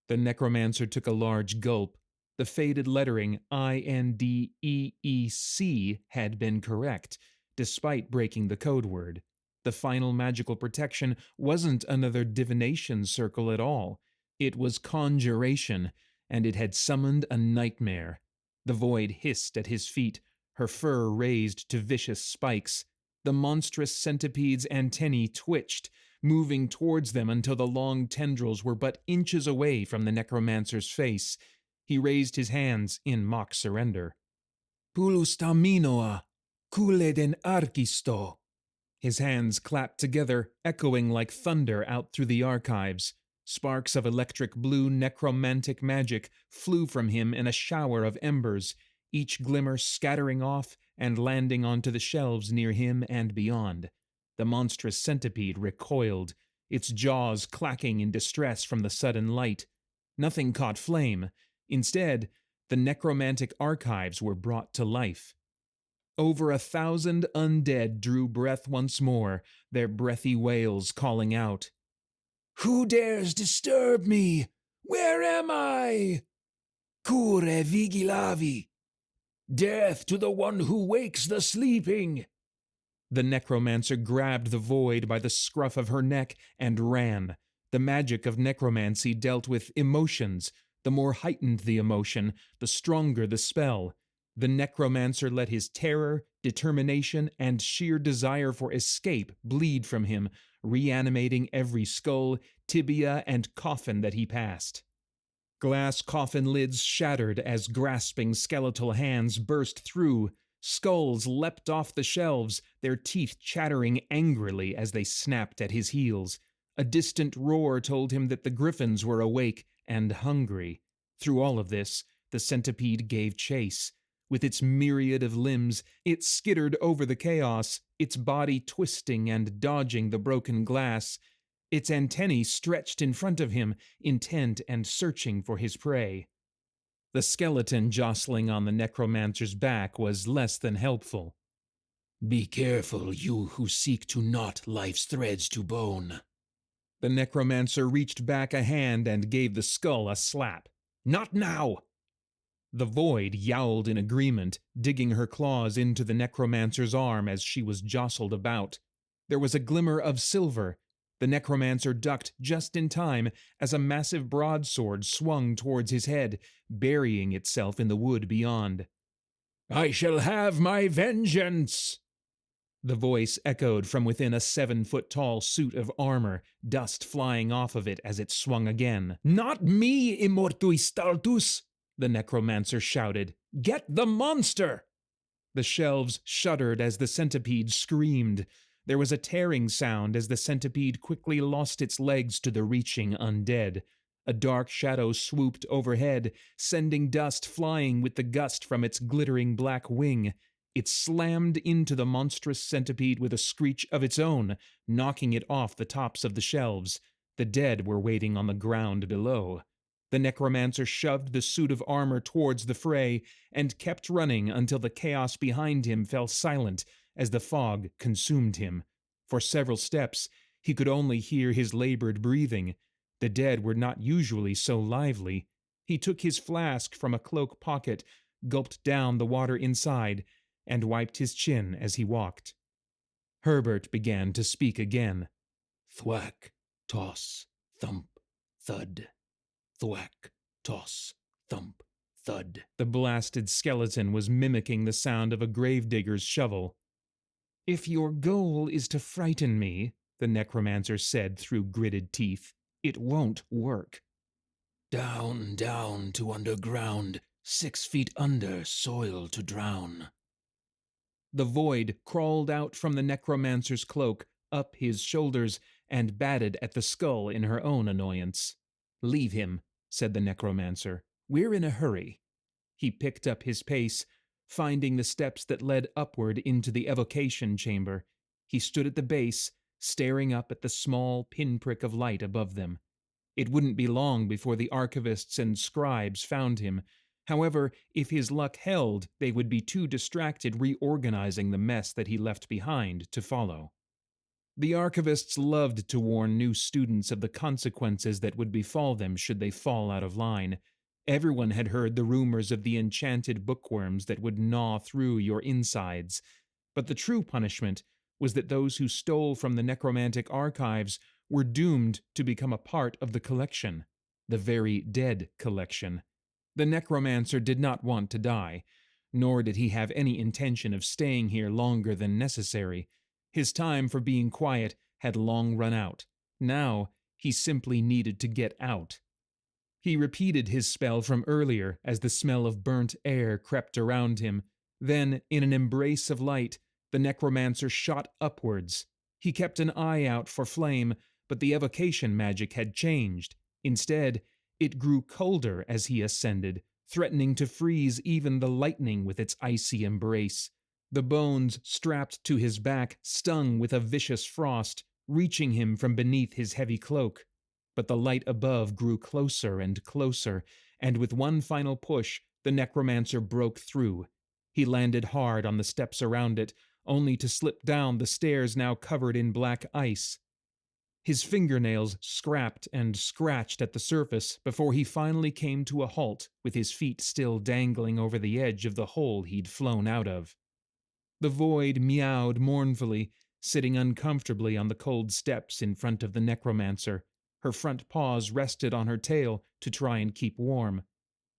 The necromancer took a large gulp. The faded lettering INDEEC had been correct, despite breaking the code word. The final magical protection wasn't another divination circle at all. It was conjuration, and it had summoned a nightmare. The void hissed at his feet, her fur raised to vicious spikes. The monstrous centipede's antennae twitched, moving towards them until the long tendrils were but inches away from the necromancer's face. He raised his hands in mock surrender. Pulustaminoa, kuleden arkisto. His hands clapped together, echoing like thunder out through the archives. Sparks of electric blue necromantic magic flew from him in a shower of embers, each glimmer scattering off and landing onto the shelves near him and beyond. The monstrous centipede recoiled, its jaws clacking in distress from the sudden light. Nothing caught flame. Instead, the necromantic archives were brought to life. Over 1,000 undead drew breath once more, their breathy wails calling out. Who dares disturb me? Where am I? Cure vigilavi. Death to the one who wakes the sleeping. The necromancer grabbed the void by the scruff of her neck and ran. The magic of necromancy dealt with emotions. The more heightened the emotion, the stronger the spell. The necromancer let his terror, determination, and sheer desire for escape bleed from him, reanimating every skull, tibia, and coffin that he passed. Glass coffin lids shattered as grasping skeletal hands burst through. Skulls leapt off the shelves, their teeth chattering angrily as they snapped at his heels. A distant roar told him that the griffins were awake and hungry. Through all of this, the centipede gave chase. With its myriad of limbs, it skittered over the chaos, its body twisting and dodging the broken glass. Its antennae stretched in front of him, intent and searching for his prey. The skeleton jostling on the necromancer's back was less than helpful. Be careful, you who seek to knot life's threads to bone. The necromancer reached back a hand and gave the skull a slap. Not now! The void yowled in agreement, digging her claws into the necromancer's arm as she was jostled about. There was a glimmer of silver. The necromancer ducked just in time as a massive broadsword swung towards his head, burying itself in the wood beyond. I shall have my vengeance! The voice echoed from within a 7-foot-tall suit of armor, dust flying off of it as it swung again. Not me, immortuis staltus! The necromancer shouted. Get the monster! The shelves shuddered as the centipede screamed. There was a tearing sound as the centipede quickly lost its legs to the reaching undead. A dark shadow swooped overhead, sending dust flying with the gust from its glittering black wing. It slammed into the monstrous centipede with a screech of its own, knocking it off the tops of the shelves. The dead were waiting on the ground below. The necromancer shoved the suit of armor towards the fray and kept running until the chaos behind him fell silent as the fog consumed him. For several steps, he could only hear his labored breathing. The dead were not usually so lively. He took his flask from a cloak pocket, gulped down the water inside, and wiped his chin as he walked. Herbert began to speak again. Thwack, toss, thump, thud. Thwack, toss, thump, thud. The blasted skeleton was mimicking the sound of a gravedigger's shovel. If your goal is to frighten me, the necromancer said through gritted teeth, it won't work. Down, down to underground, 6 feet under, soil to drown. The void crawled out from the necromancer's cloak, up his shoulders, and batted at the skull in her own annoyance. Leave him, said the necromancer. We're in a hurry. He picked up his pace, finding the steps that led upward into the evocation chamber. He stood at the base, staring up at the small pinprick of light above them. It wouldn't be long before the archivists and scribes found him. However, if his luck held, they would be too distracted reorganizing the mess that he left behind to follow. The archivists loved to warn new students of the consequences that would befall them should they fall out of line. Everyone had heard the rumors of the enchanted bookworms that would gnaw through your insides. But the true punishment was that those who stole from the necromantic archives were doomed to become a part of the collection, the very dead collection. The necromancer did not want to die, nor did he have any intention of staying here longer than necessary. His time for being quiet had long run out. Now he simply needed to get out. He repeated his spell from earlier as the smell of burnt air crept around him. Then, in an embrace of light, the necromancer shot upwards. He kept an eye out for flame, but the evocation magic had changed. Instead, it grew colder as he ascended, threatening to freeze even the lightning with its icy embrace. The bones strapped to his back stung with a vicious frost, reaching him from beneath his heavy cloak. But the light above grew closer and closer, and with one final push, the necromancer broke through. He landed hard on the steps around it, only to slip down the stairs now covered in black ice. His fingernails scrapped and scratched at the surface before he finally came to a halt with his feet still dangling over the edge of the hole he'd flown out of. The void meowed mournfully, sitting uncomfortably on the cold steps in front of the necromancer. Her front paws rested on her tail to try and keep warm.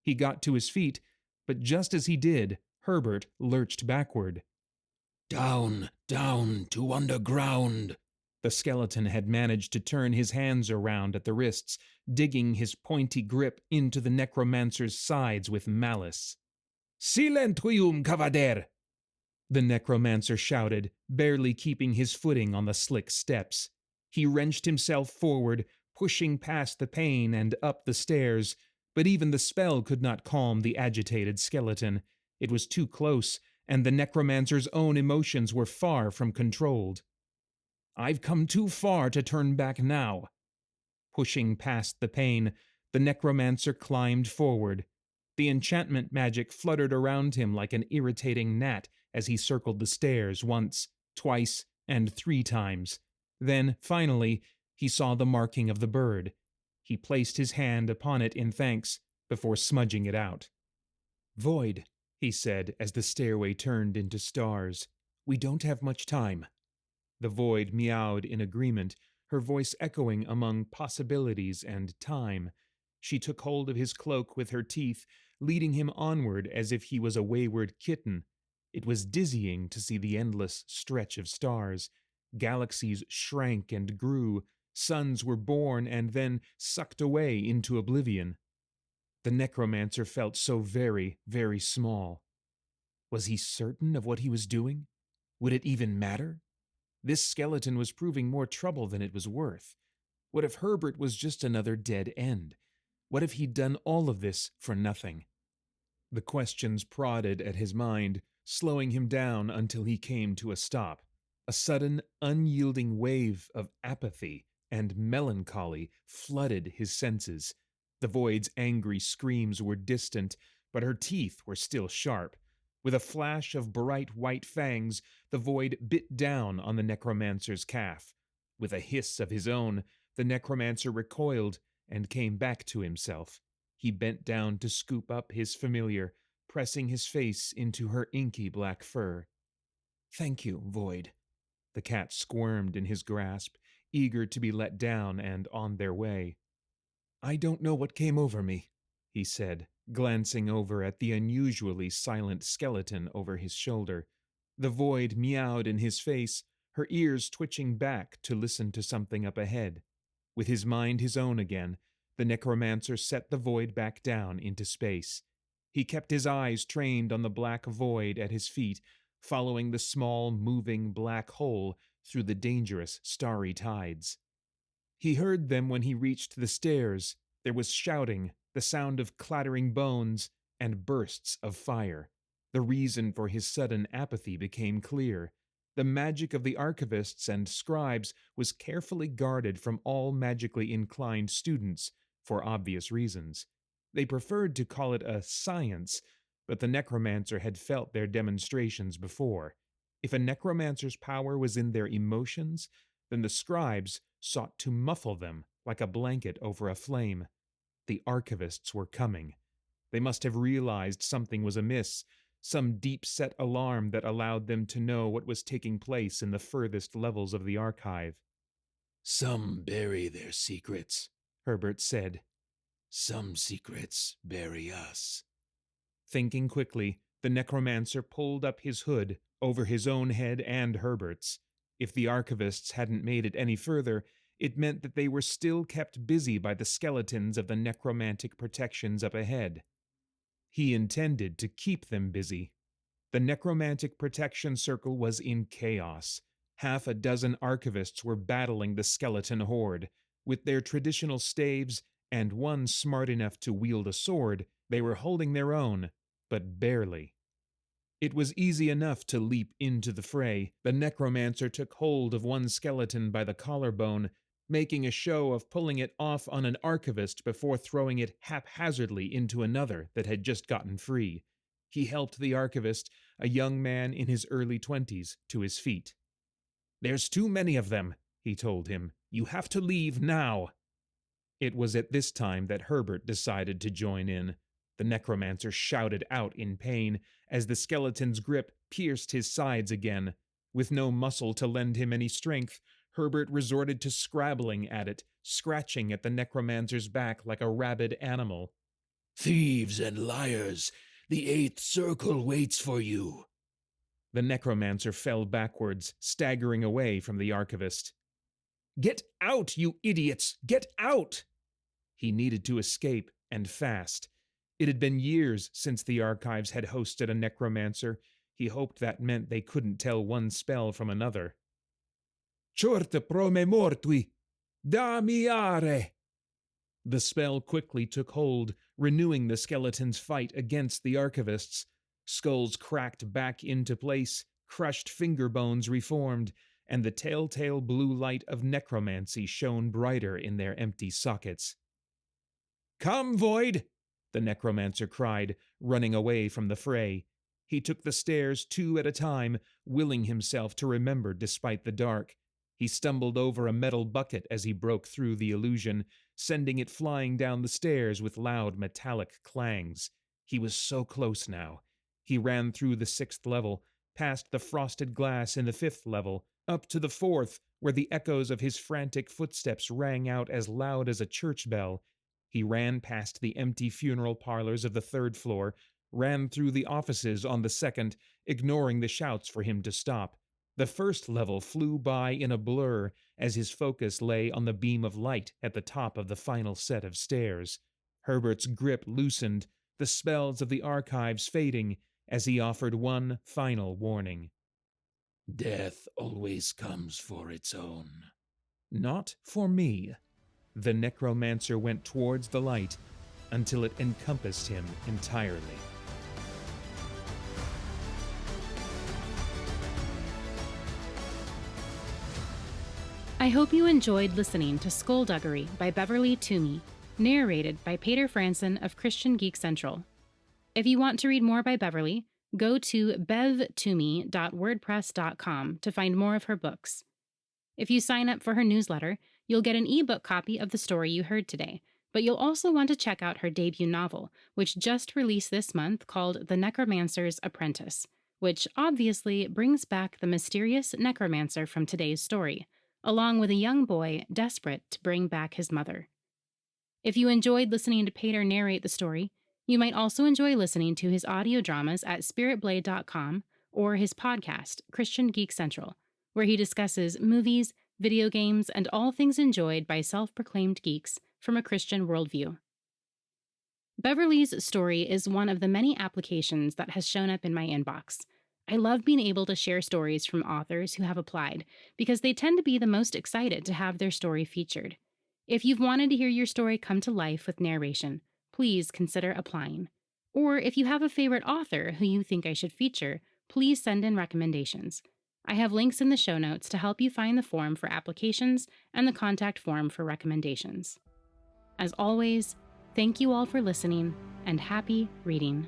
He got to his feet, but just as he did, Herbert lurched backward. Down, down to underground. The skeleton had managed to turn his hands around at the wrists, digging his pointy grip into the necromancer's sides with malice. Silentrium, cavader! The necromancer shouted, barely keeping his footing on the slick steps. He wrenched himself forward, pushing past the pain and up the stairs, but even the spell could not calm the agitated skeleton. It was too close, and the necromancer's own emotions were far from controlled. I've come too far to turn back now. Pushing past the pain, the necromancer climbed forward. The enchantment magic fluttered around him like an irritating gnat, as he circled the stairs once, twice, and 3 times. Then, finally, he saw the marking of the bird. He placed his hand upon it in thanks before smudging it out. "Void," he said as the stairway turned into stars. "We don't have much time." The void meowed in agreement, her voice echoing among possibilities and time. She took hold of his cloak with her teeth, leading him onward as if he was a wayward kitten. It was dizzying to see the endless stretch of stars. Galaxies shrank and grew, suns were born and then sucked away into oblivion. The necromancer felt so very, very small. Was he certain of what he was doing? Would it even matter? This skeleton was proving more trouble than it was worth. What if Herbert was just another dead end? What if he'd done all of this for nothing? The questions prodded at his mind, slowing him down until he came to a stop. A sudden, unyielding wave of apathy and melancholy flooded his senses. The void's angry screams were distant, but her teeth were still sharp. With a flash of bright white fangs, the void bit down on the necromancer's calf. With a hiss of his own, the necromancer recoiled and came back to himself. He bent down to scoop up his familiar, pressing his face into her inky black fur. "Thank you, Void." The cat squirmed in his grasp, eager to be let down and on their way. "I don't know what came over me," he said, glancing over at the unusually silent skeleton over his shoulder. The void meowed in his face, her ears twitching back to listen to something up ahead. With his mind his own again, the necromancer set the void back down into space. He kept his eyes trained on the black void at his feet, following the small, moving black hole through the dangerous starry tides. He heard them when he reached the stairs. There was shouting, the sound of clattering bones, and bursts of fire. The reason for his sudden apathy became clear. The magic of the archivists and scribes was carefully guarded from all magically inclined students, for obvious reasons. They preferred to call it a science, but the necromancer had felt their demonstrations before. If a necromancer's power was in their emotions, then the scribes sought to muffle them like a blanket over a flame. The archivists were coming. They must have realized something was amiss, some deep-set alarm that allowed them to know what was taking place in the furthest levels of the archive. "Some bury their secrets," Herbert said. "Some secrets bury us." Thinking quickly, the necromancer pulled up his hood over his own head and Herbert's. If the archivists hadn't made it any further, it meant that they were still kept busy by the skeletons of the necromantic protections up ahead. He intended to keep them busy. The necromantic protection circle was in chaos. 6 archivists were battling the skeleton horde. With their traditional staves and one smart enough to wield a sword, they were holding their own, but barely. It was easy enough to leap into the fray. The necromancer took hold of one skeleton by the collarbone, making a show of pulling it off on an archivist before throwing it haphazardly into another that had just gotten free. He helped the archivist, a young man in his early 20s, to his feet. "There's too many of them," he told him. "You have to leave now." It was at this time that Herbert decided to join in. The necromancer shouted out in pain as the skeleton's grip pierced his sides again. With no muscle to lend him any strength, Herbert resorted to scrabbling at it, scratching at the necromancer's back like a rabid animal. "Thieves and liars, the 8th circle waits for you." The necromancer fell backwards, staggering away from the archivist. "Get out, you idiots! Get out!" He needed to escape, and fast. It had been years since the archives had hosted a necromancer. He hoped that meant they couldn't tell one spell from another. "Chorte pro me mortui, da miare." The spell quickly took hold, renewing the skeleton's fight against the archivists. Skulls cracked back into place, crushed finger bones reformed, and the telltale blue light of necromancy shone brighter in their empty sockets. "Come, Void!" the necromancer cried, running away from the fray. He took the stairs 2 at a time, willing himself to remember despite the dark. He stumbled over a metal bucket as he broke through the illusion, sending it flying down the stairs with loud metallic clangs. He was so close now. He ran through the 6th level, past the frosted glass in the 5th level, up to the 4th, where the echoes of his frantic footsteps rang out as loud as a church bell. He ran past the empty funeral parlors of the 3rd floor, ran through the offices on the 2nd, ignoring the shouts for him to stop. The 1st level flew by in a blur as his focus lay on the beam of light at the top of the final set of stairs. Herbert's grip loosened, the spells of the archives fading, as he offered one final warning. Death always comes for its own. Not for me. The necromancer went towards the light until it encompassed him entirely. I hope you enjoyed listening to Skullduggery by Beverly Twomey, narrated by Paeter Frandsen of Christian Geek Central. If you want to read more by Beverly, go to bevtwomey.wordpress.com to find more of her books. If you sign up for her newsletter, you'll get an ebook copy of the story you heard today, but you'll also want to check out her debut novel, which just released this month, called The Necromancer's Apprentice, which obviously brings back the mysterious necromancer from today's story, along with a young boy desperate to bring back his mother. If you enjoyed listening to Paeter narrate the story, you might also enjoy listening to his audio dramas at spiritblade.com or his podcast, Christian Geek Central, where he discusses movies, video games, and all things enjoyed by self-proclaimed geeks from a Christian worldview. Beverly's story is one of the many applications that has shown up in my inbox. I love being able to share stories from authors who have applied, because they tend to be the most excited to have their story featured. If you've wanted to hear your story come to life with narration, please consider applying. Or if you have a favorite author who you think I should feature, please send in recommendations. I have links in the show notes to help you find the form for applications and the contact form for recommendations. As always, thank you all for listening, and happy reading.